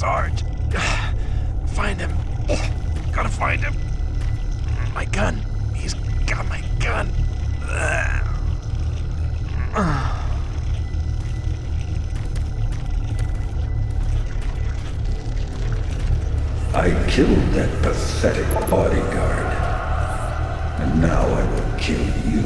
Sarge. Find him. Gotta find him. My gun. He's got my gun. I killed that pathetic bodyguard. And now I will kill you.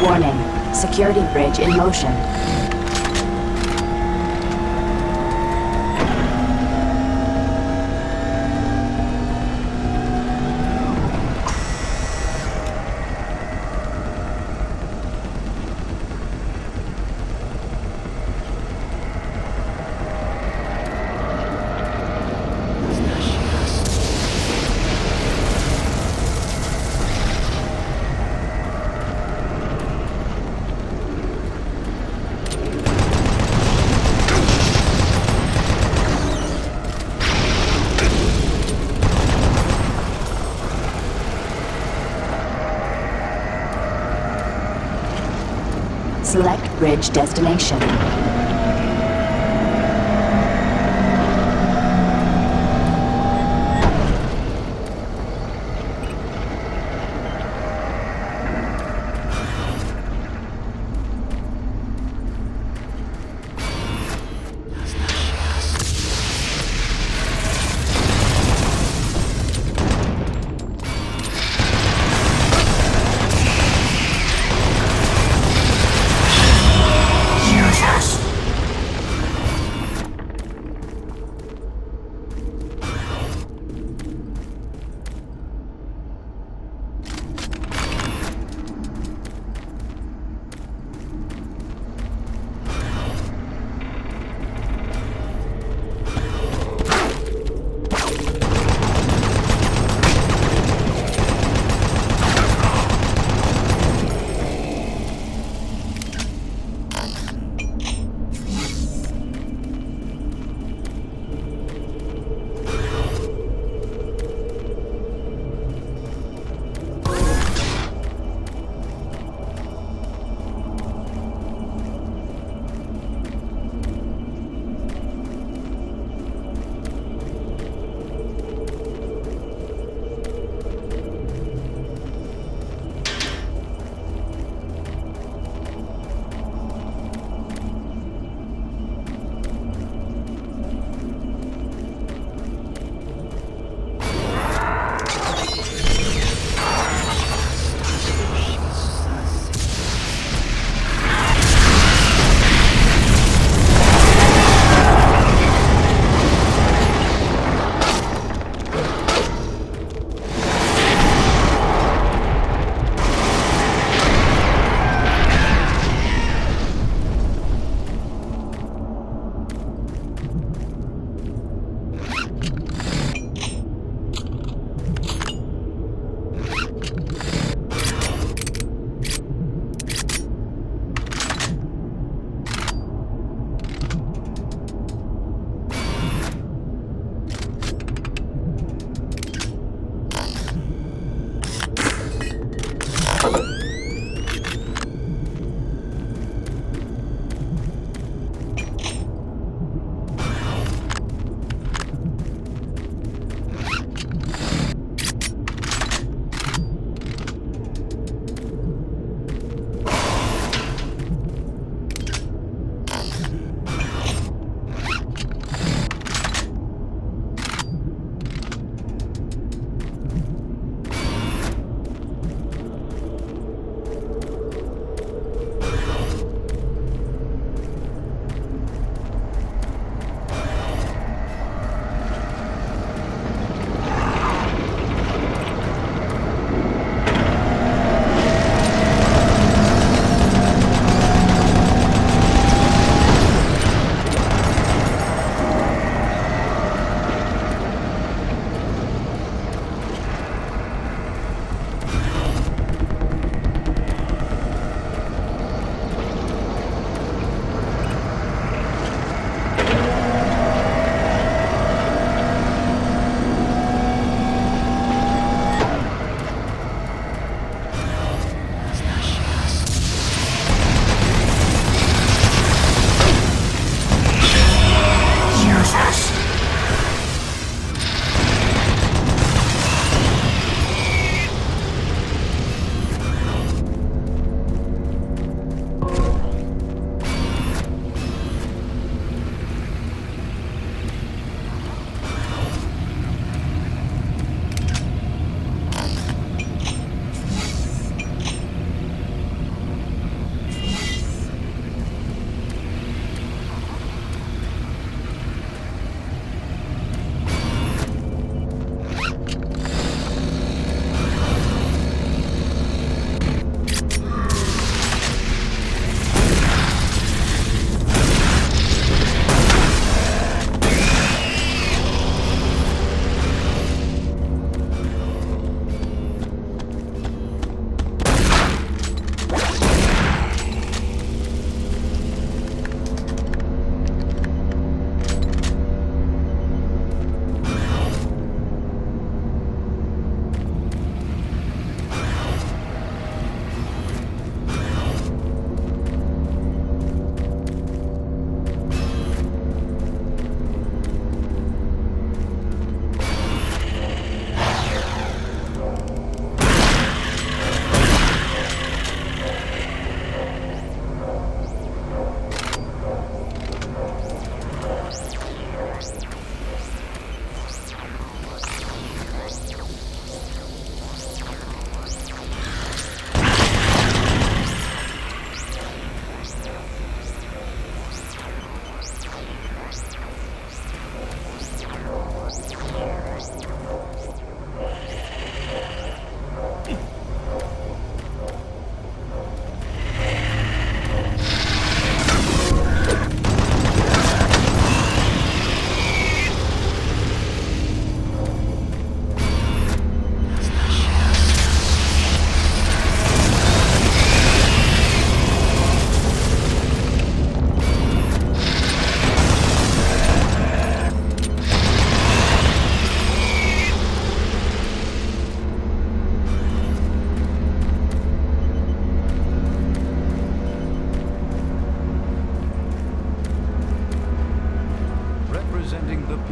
Warning. Security bridge in motion. Select bridge destination.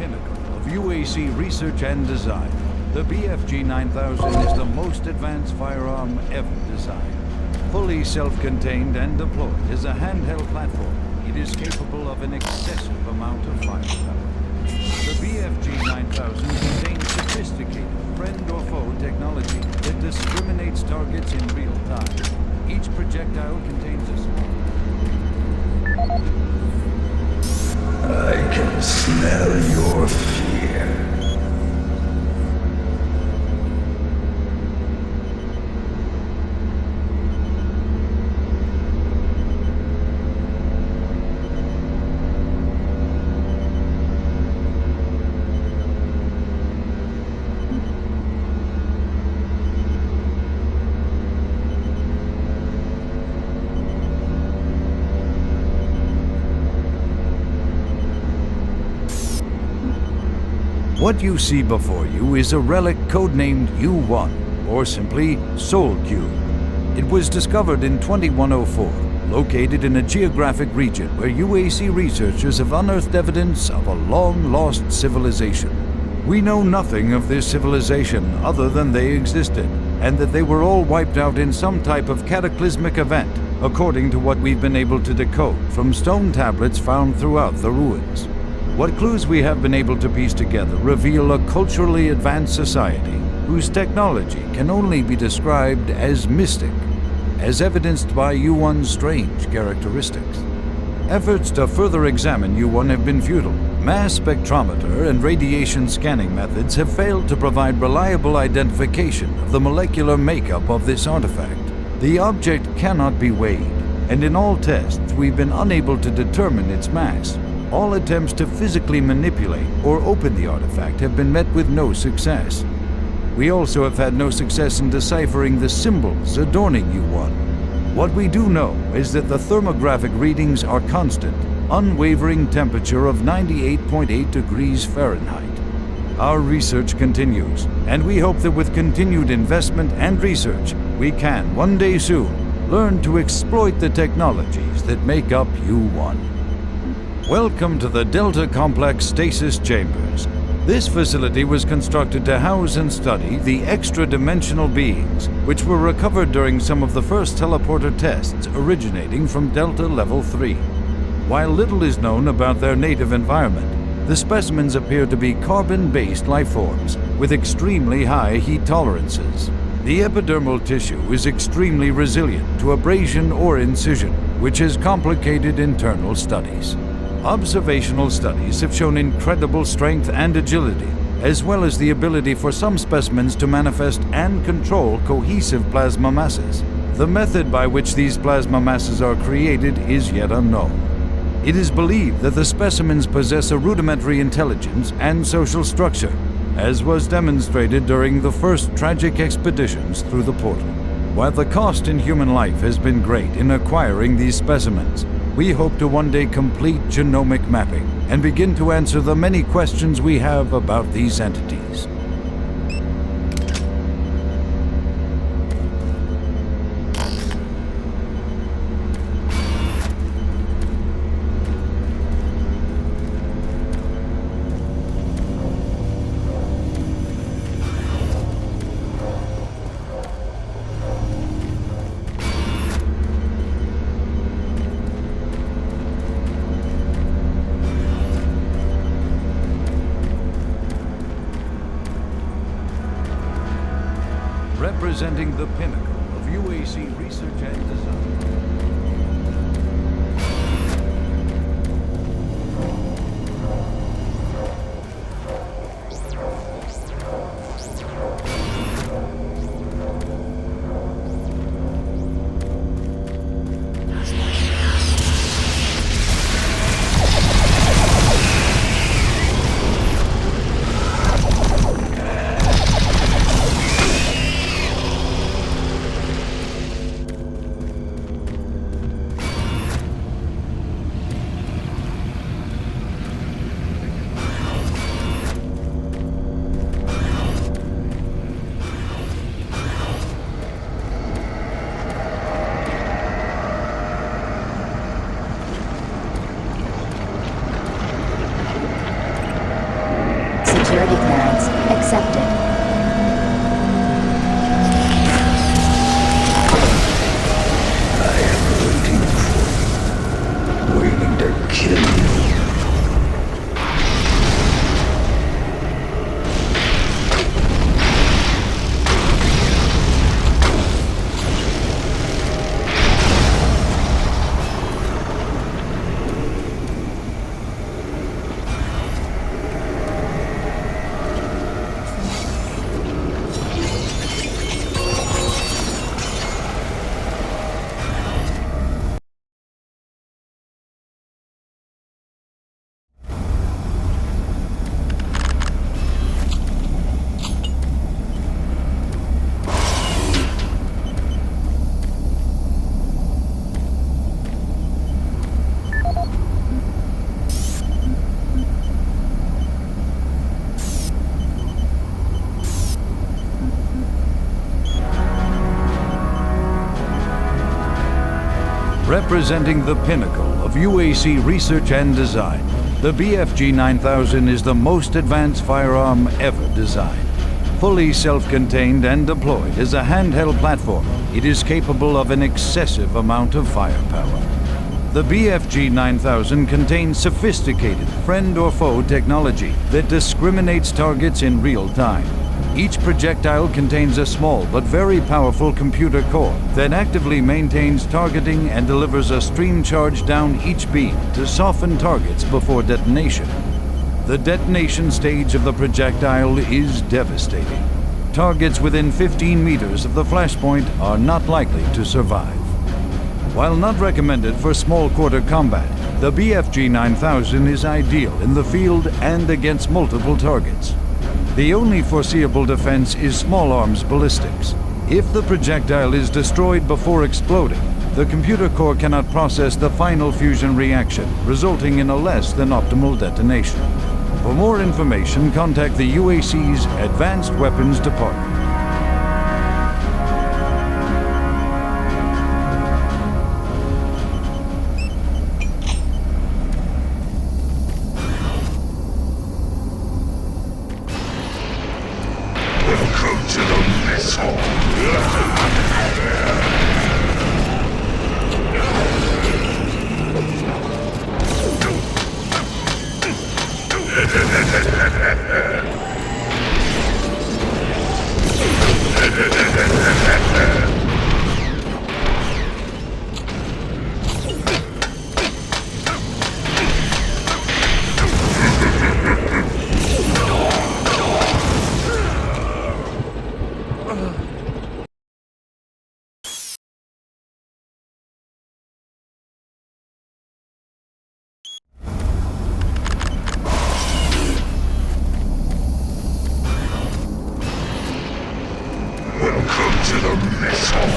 pinnacle of UAC research and design. The BFG 9000 is the most advanced firearm ever designed. Fully self-contained and deployed as a handheld platform, it is capable of an excessive amount of firepower. The BFG 9000 contains sophisticated friend or foe technology that discriminates targets in real time. Each projectile contains a small... I can smell your fear. What you see before you is a relic codenamed U-1, or simply Sol Cube. It was discovered in 2104, located in a geographic region where UAC researchers have unearthed evidence of a long-lost civilization. We know nothing of this civilization other than they existed, and that they were all wiped out in some type of cataclysmic event, according to what we've been able to decode from stone tablets found throughout the ruins. What clues we have been able to piece together reveal a culturally advanced society whose technology can only be described as mystic, as evidenced by U-1's strange characteristics. Efforts to further examine U-1 have been futile. Mass spectrometer and radiation scanning methods have failed to provide reliable identification of the molecular makeup of this artifact. The object cannot be weighed, and in all tests we've been unable to determine its mass. All attempts to physically manipulate or open the artifact have been met with no success. We also have had no success in deciphering the symbols adorning U-1. What we do know is that the thermographic readings are constant, unwavering temperature of 98.8 degrees Fahrenheit. Our research continues, and we hope that with continued investment and research, we can, one day soon, learn to exploit the technologies that make up U-1. Welcome to the Delta Complex Stasis Chambers. This facility was constructed to house and study the extra-dimensional beings, which were recovered during some of the first teleporter tests originating from Delta Level 3. While little is known about their native environment, the specimens appear to be carbon-based lifeforms with extremely high heat tolerances. The epidermal tissue is extremely resilient to abrasion or incision, which has complicated internal studies. Observational studies have shown incredible strength and agility, as well as the ability for some specimens to manifest and control cohesive plasma masses. The method by which these plasma masses are created is yet unknown. It is believed that the specimens possess a rudimentary intelligence and social structure, as was demonstrated during the first tragic expeditions through the portal. While the cost in human life has been great in acquiring these specimens, we hope to one day complete genomic mapping and begin to answer the many questions we have about these entities. Representing the pinnacle of UAC research and design. Security clearance accepted. Waiting to kill you. Representing the pinnacle of UAC research and design, the BFG 9000 is the most advanced firearm ever designed. Fully self-contained and deployed as a handheld platform, it is capable of an excessive amount of firepower. The BFG 9000 contains sophisticated friend or foe technology that discriminates targets in real time. Each projectile contains a small but very powerful computer core that actively maintains targeting and delivers a stream charge down each beam to soften targets before detonation. The detonation stage of the projectile is devastating. Targets within 15 meters of the flashpoint are not likely to survive. While not recommended for small quarter combat, the BFG 9000 is ideal in the field and against multiple targets. The only foreseeable defense is small arms ballistics. If the projectile is destroyed before exploding, the computer core cannot process the final fusion reaction, resulting in a less than optimal detonation. For more information, contact the UAC's Advanced Weapons Department. Welcome to the mess hall. Welcome to the mess hall.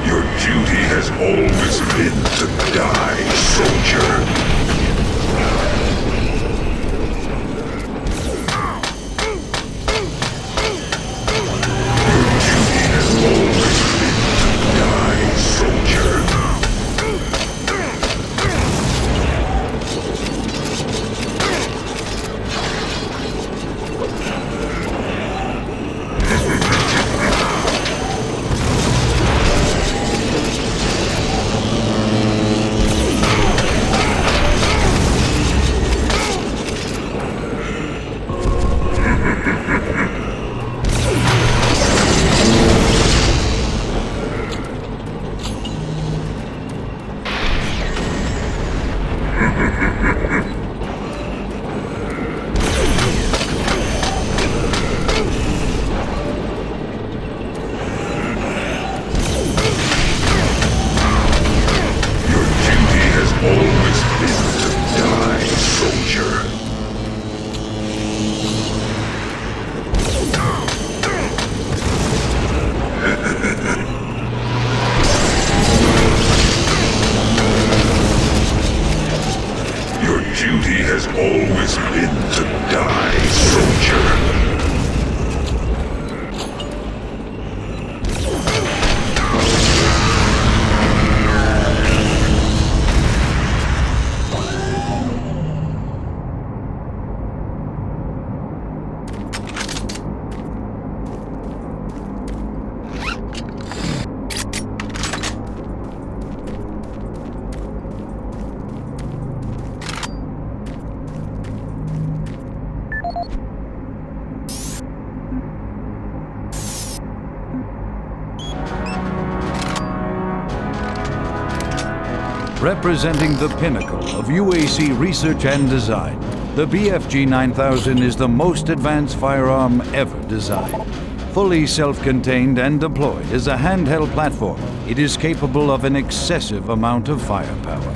Your duty has always been to die, soldier. Representing the pinnacle of UAC research and design, the BFG 9000 is the most advanced firearm ever designed. Fully self-contained and deployed as a handheld platform, it is capable of an excessive amount of firepower.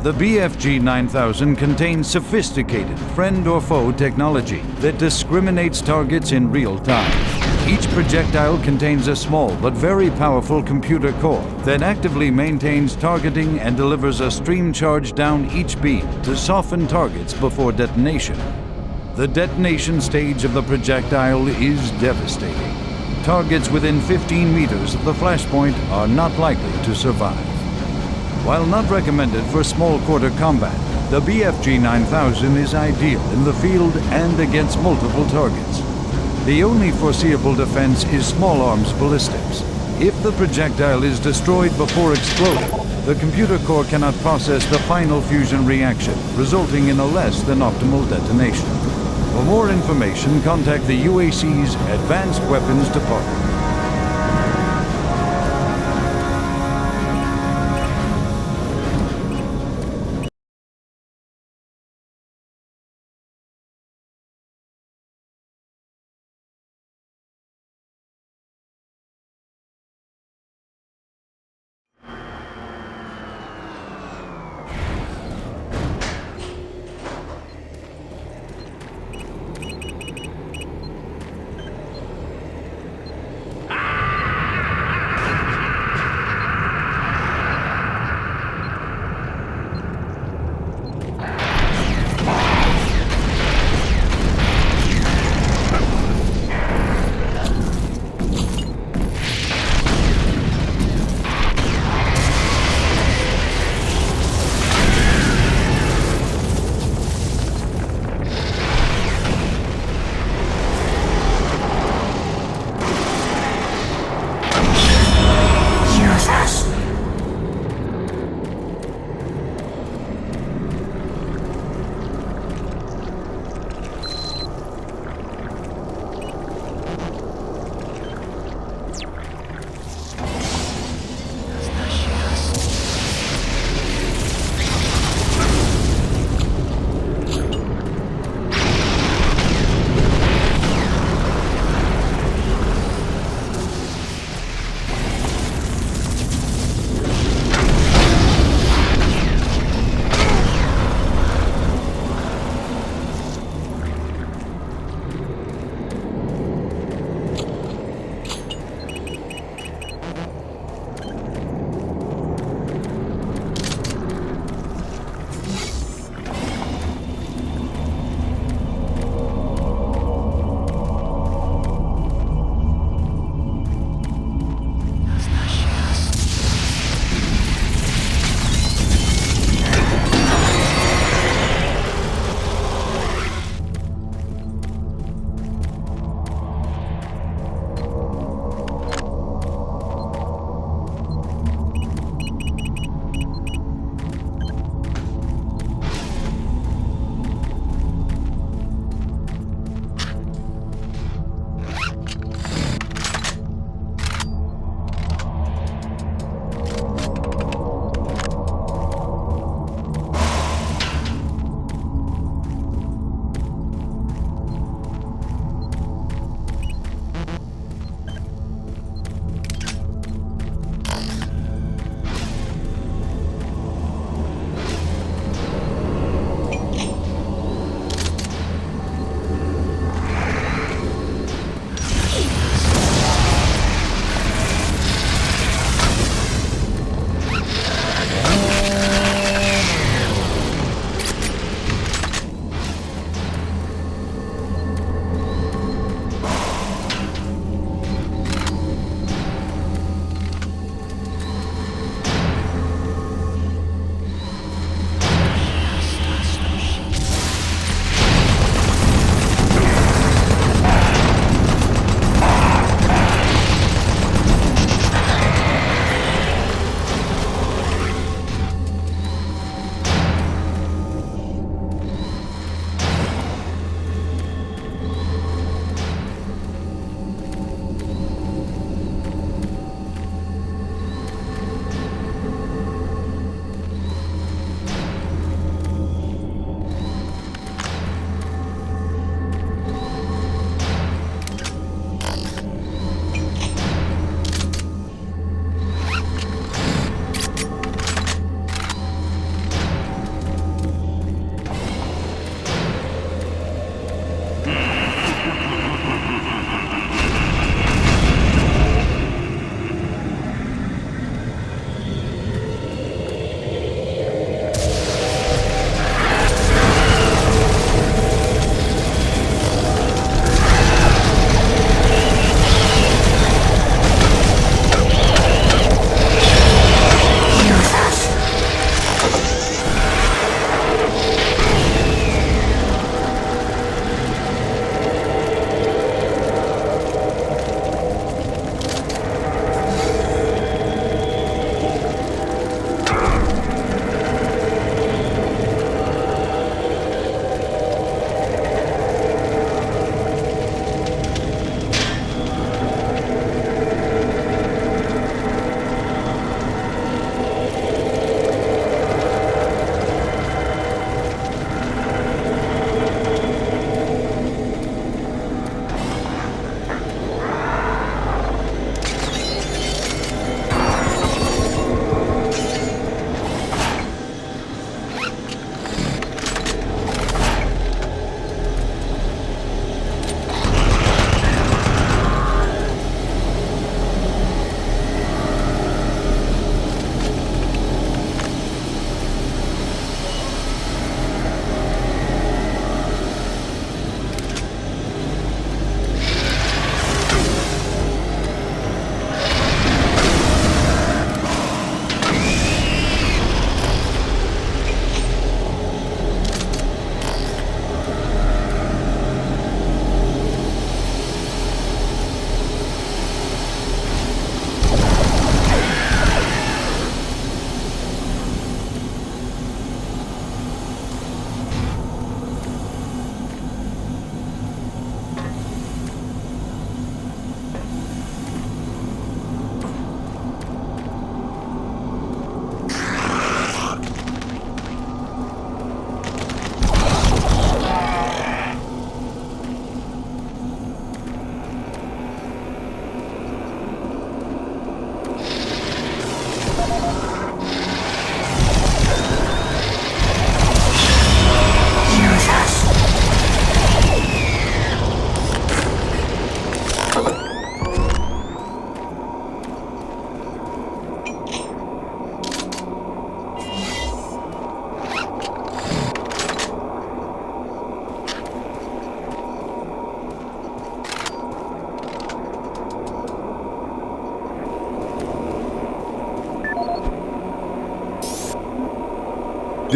The BFG 9000 contains sophisticated friend or foe technology that discriminates targets in real time. Each projectile contains a small but very powerful computer core that actively maintains targeting and delivers a stream charge down each beam to soften targets before detonation. The detonation stage of the projectile is devastating. Targets within 15 meters of the flashpoint are not likely to survive. While not recommended for small quarter combat, the BFG 9000 is ideal in the field and against multiple targets. The only foreseeable defense is small arms ballistics. If the projectile is destroyed before exploding, the computer core cannot process the final fusion reaction, resulting in a less than optimal detonation. For more information, contact the UAC's Advanced Weapons Department.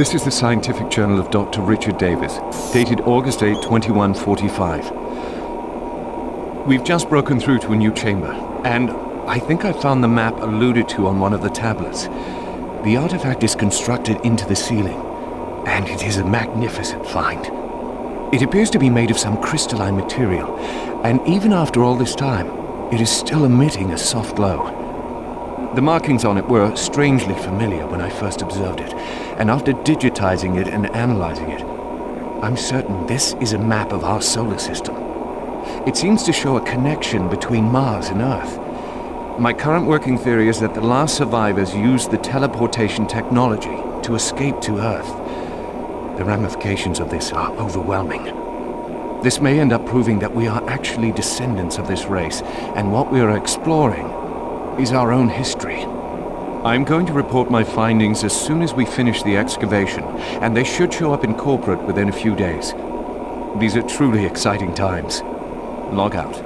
This is the Scientific Journal of Dr. Richard Davis, dated August 8, 2145. We've just broken through to a new chamber, and I think I found the map alluded to on one of the tablets. The artifact is constructed into the ceiling, and it is a magnificent find. It appears to be made of some crystalline material, and even after all this time, it is still emitting a soft glow. The markings on it were strangely familiar when I first observed it, and after digitizing it and analyzing it, I'm certain this is a map of our solar system. It seems to show a connection between Mars and Earth. My current working theory is that the last survivors used the teleportation technology to escape to Earth. The ramifications of this are overwhelming. This may end up proving that we are actually descendants of this race, and what we are exploring is our own history. I'm going to report my findings as soon as we finish the excavation, and they should show up in corporate within a few days. These are truly exciting times. Log out.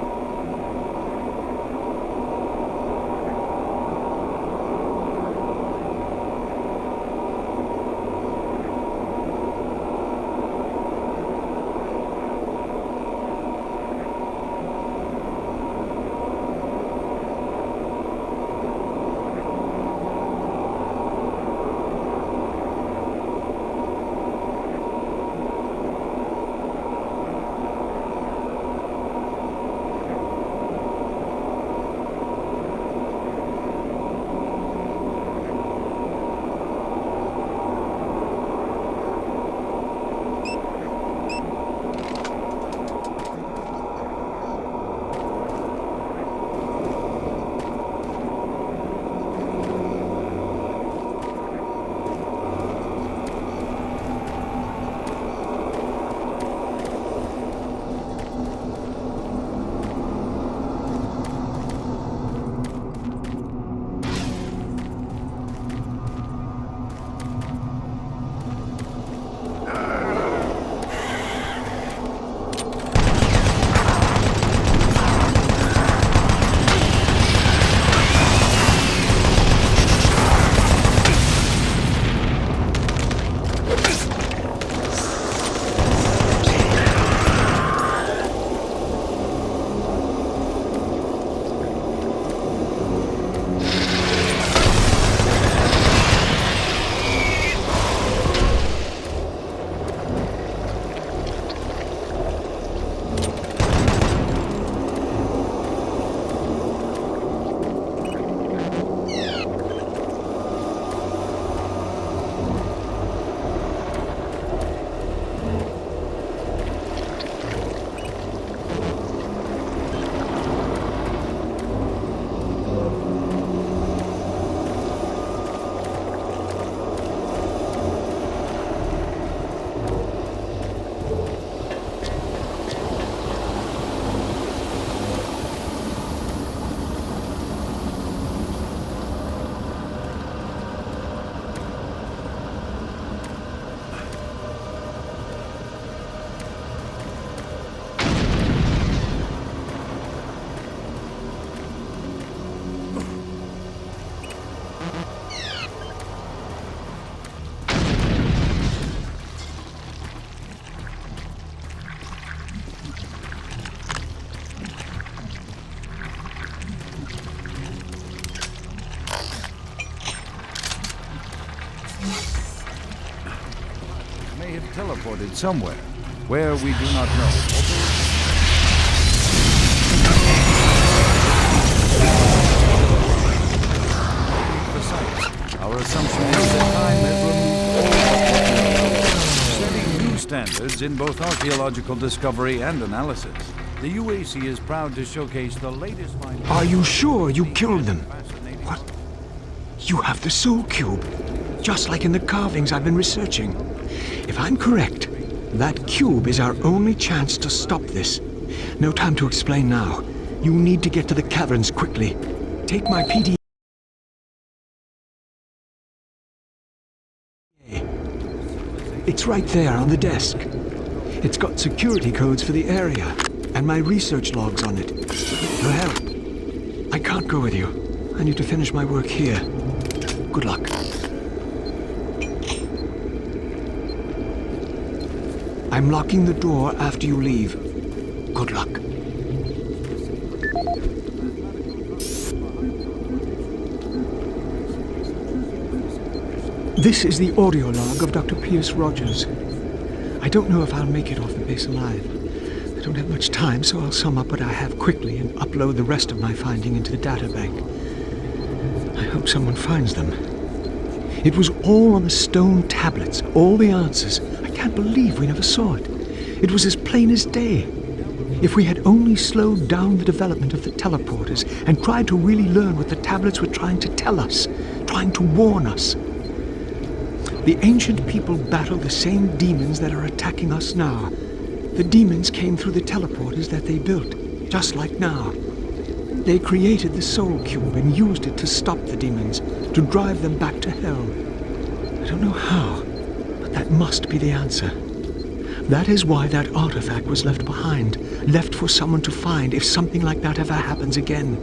May have teleported somewhere, where we do not know. Besides, our assumption is that time has removed all setting new standards in both archaeological discovery and analysis. The UAC is proud to showcase the latest findings. Are you sure you killed them? What? You have the Soul Cube, just like in the carvings I've been researching. If I'm correct, that cube is our only chance to stop this. No time to explain now. You need to get to the caverns quickly. Take my PD. It's right there on the desk. It's got security codes for the area, and my research logs on it. For help. I can't go with you. I need to finish my work here. Good luck. I'm locking the door after you leave. Good luck. This is the audio log of Dr. Pierce Rogers. I don't know if I'll make it off the base alive. I don't have much time, so I'll sum up what I have quickly and upload the rest of my finding into the databank. I hope someone finds them. It was all on the stone tablets, all the answers. I can't believe we never saw it. It was as plain as day. If we had only slowed down the development of the teleporters and tried to really learn what the tablets were trying to tell us, trying to warn us. The ancient people battled the same demons that are attacking us now. The demons came through the teleporters that they built, just like now. They created the Soul Cube and used it to stop the demons, to drive them back to hell. I don't know how, but that must be the answer. That is why that artifact was left behind, left for someone to find if something like that ever happens again.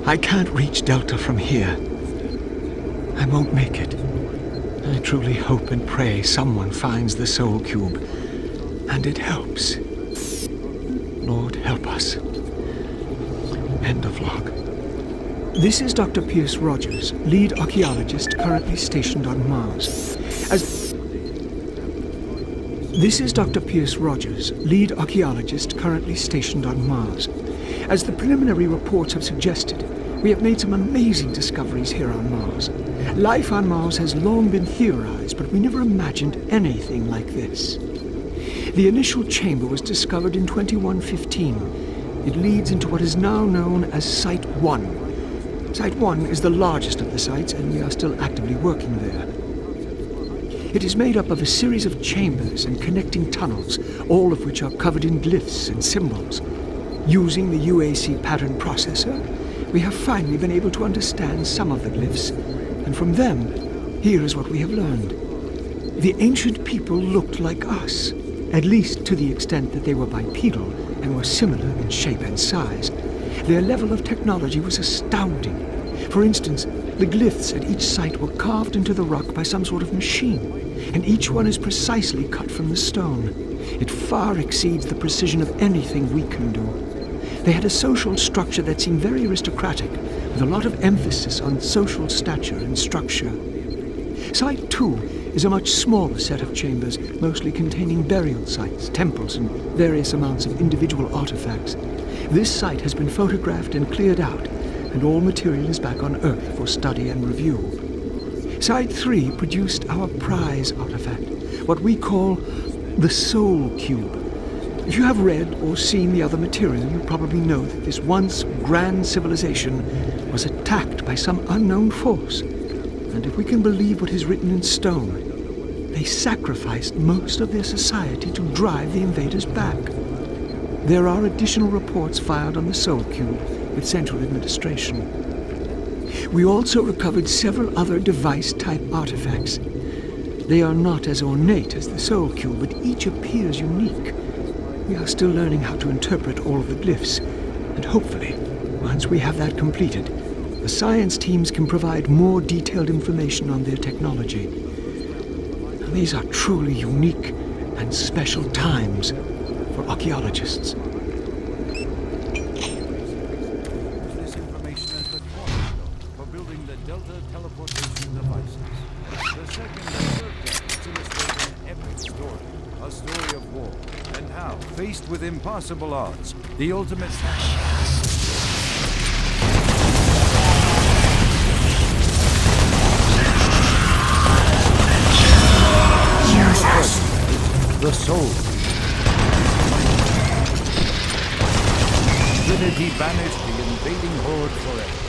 I can't reach Delta from here. I won't make it. I truly hope and pray someone finds the Soul Cube, and it helps. Lord, help us. End of log. This is Dr. Pierce Rogers, lead archaeologist currently stationed on Mars. This is Dr. Pierce Rogers, lead archaeologist currently stationed on Mars. As the preliminary reports have suggested, we have made some amazing discoveries here on Mars. Life on Mars has long been theorized, but we never imagined anything like this. The initial chamber was discovered in 2115. It leads into what is now known as Site 1. Site 1 is the largest of the sites, and we are still actively working there. It is made up of a series of chambers and connecting tunnels, all of which are covered in glyphs and symbols. Using the UAC pattern processor, we have finally been able to understand some of the glyphs, and from them, here is what we have learned. The ancient people looked like us, at least to the extent that they were bipedal and were similar in shape and size. Their level of technology was astounding. For instance, the glyphs at each site were carved into the rock by some sort of machine, and each one is precisely cut from the stone. It far exceeds the precision of anything we can do. They had a social structure that seemed very aristocratic, with a lot of emphasis on social stature and structure. Site 2 is a much smaller set of chambers, mostly containing burial sites, temples, and various amounts of individual artifacts. This site has been photographed and cleared out, and all material is back on Earth for study and review. Site 3 produced our prize artifact, what we call the Soul Cube. If you have read or seen the other material, you probably know that this once grand civilization was attacked by some unknown force. And if we can believe what is written in stone, they sacrificed most of their society to drive the invaders back. There are additional reports filed on the Soul Cube with Central Administration. We also recovered several other device-type artifacts. They are not as ornate as the Soul Cube, but each appears unique. We are still learning how to interpret all of the glyphs, and hopefully, once we have that completed, the science teams can provide more detailed information on their technology. Now, these are truly unique and special times for archaeologists. This information as the cornerstone for building the Delta teleportation devices. The second and third decades illustrate an epic story, a story of war, and how, faced with impossible odds, the ultimate the soul. Trinity banished the invading horde forever.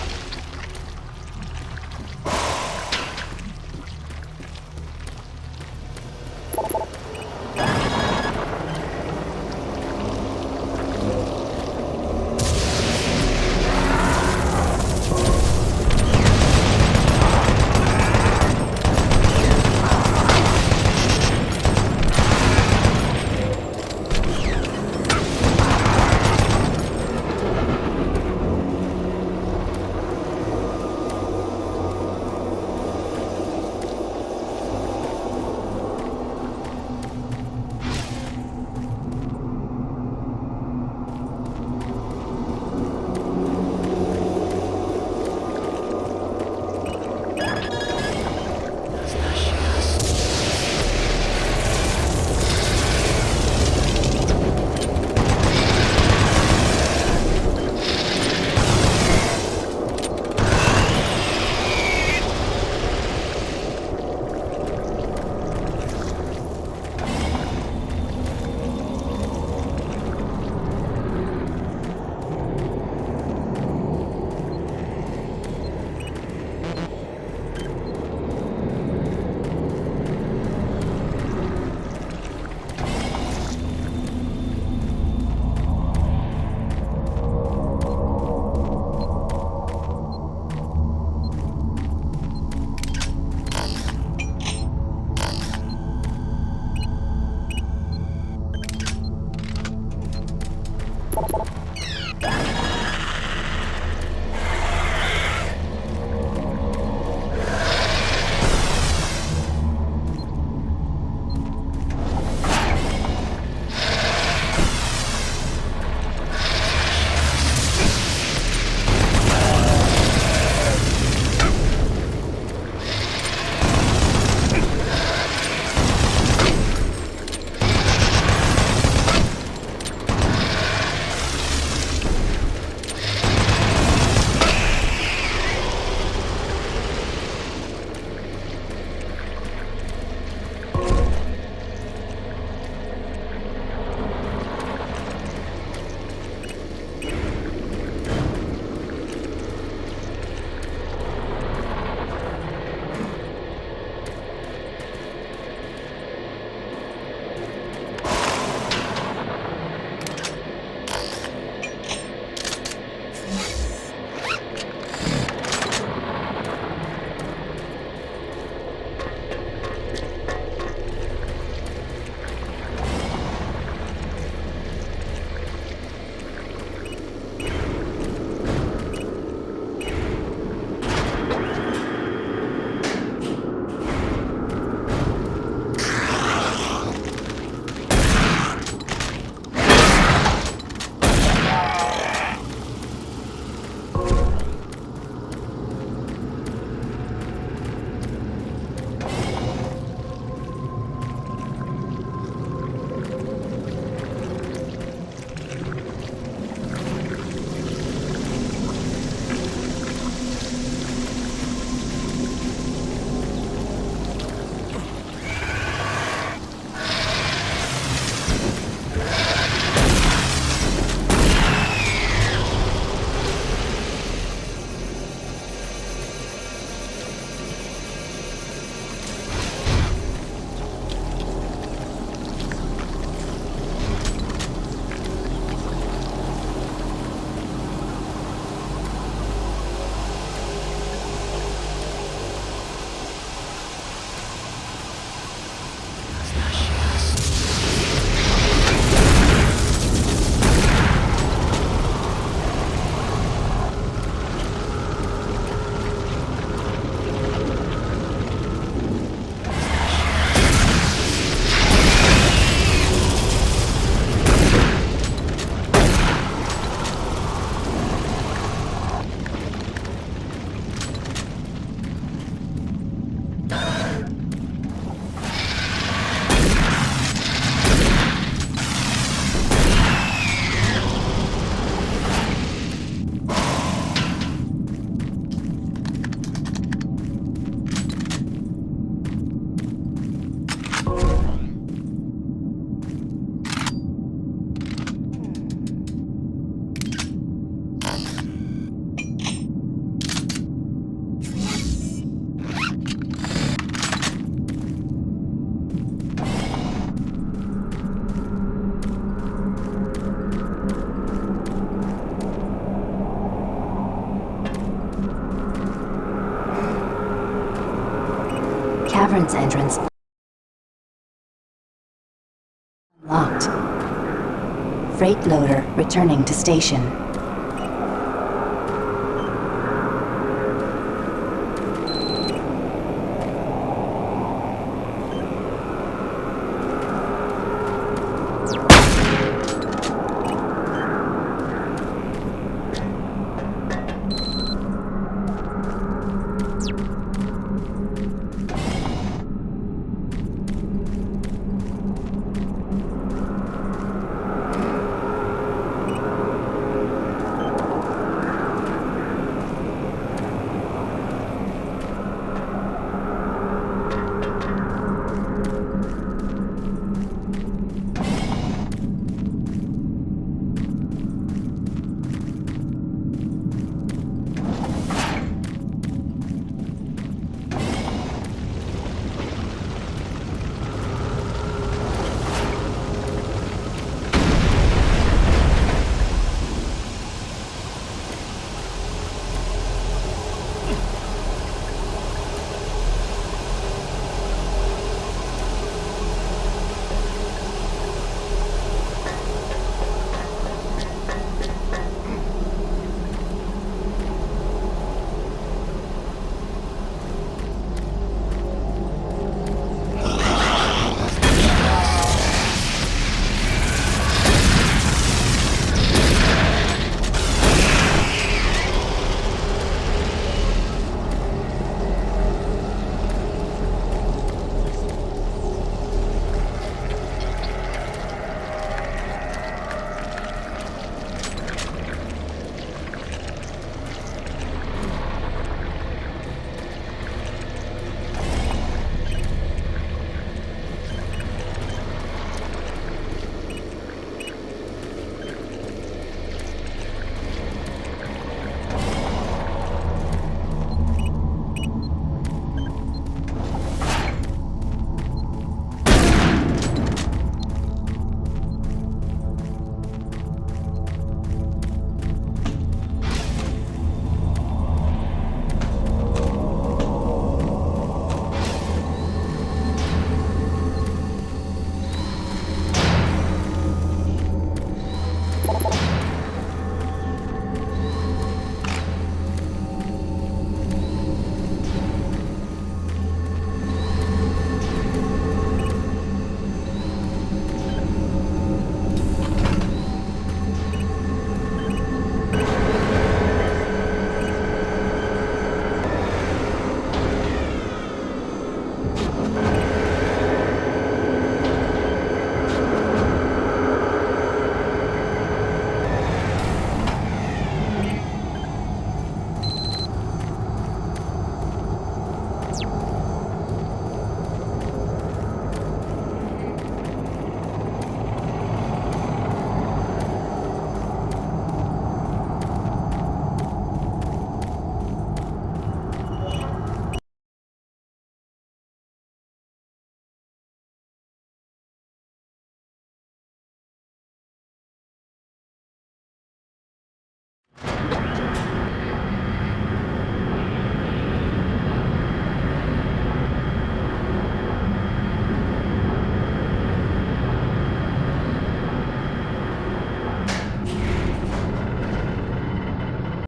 cavern's entrance unlocked. Freight loader returning to station.